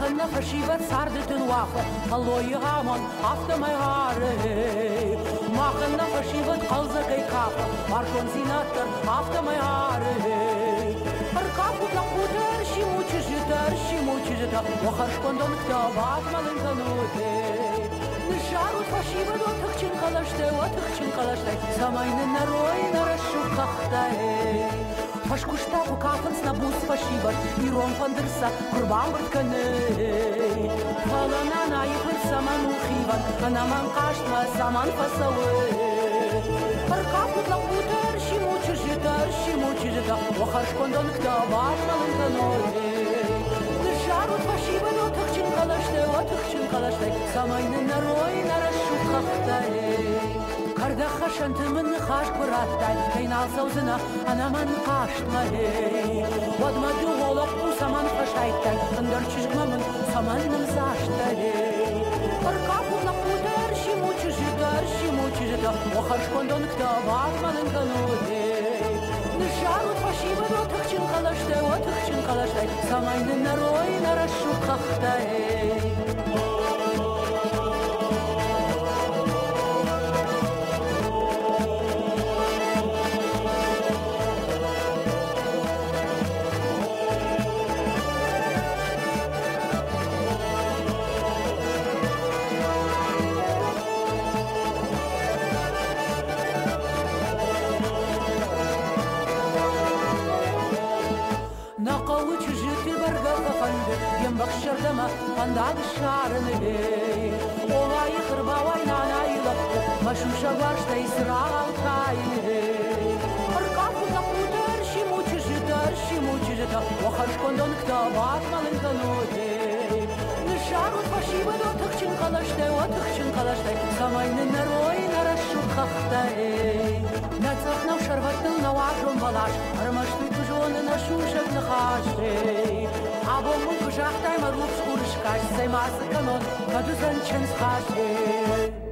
Machana fashivat sardet in wafa Aloy Ramon after my heart Machana fashivat qalza kay kafa Marshon zinatar after my heart Arkapu tlaqutar shimuchijita Wakharsh kondon ktabat malinkanute Nisharut fashivat watkhchin qalashte Samayne naroy narashu kakhte Fashkushtavu kafans nabus fashivat Iron fandersa kurban burtkane Falanana yıkır saman uhivan Anaman kaştma saman fasawe Arkaputla kutar shimuchijita Wakharsh kondon ktabat malinkanute Nisharut fashivat watkhchin qalashte Samayne naroy narashu kakhte Karda khashant min khash kuratay kaynal sawzina ana man qasht malay wad madu golaq u saman khashaytay andar chishmamin saman nilzashtay arqabu naqudar shimuchijida wa kharsh kondon ktabat malin kanode nisharut fashiba watkhchin qalashday samayne naroy narashu qahtay Bakşırdama pandag şarını Olay kırbavay nanayla Maşuşa varşta İsrail kayını Arkapuna kudar shimuchijita Wakharsh kondon ktabat malinkanute Nisharut fashivat watkhchin qalashte Samayne naroy narashu kakhte Natsaknav sharvatnil nawatrum balash Armashtuy kujone nashushak nakhashe Abomul kushaqtay maruf skurish kash Zay masa kanon kaduzan chens khashe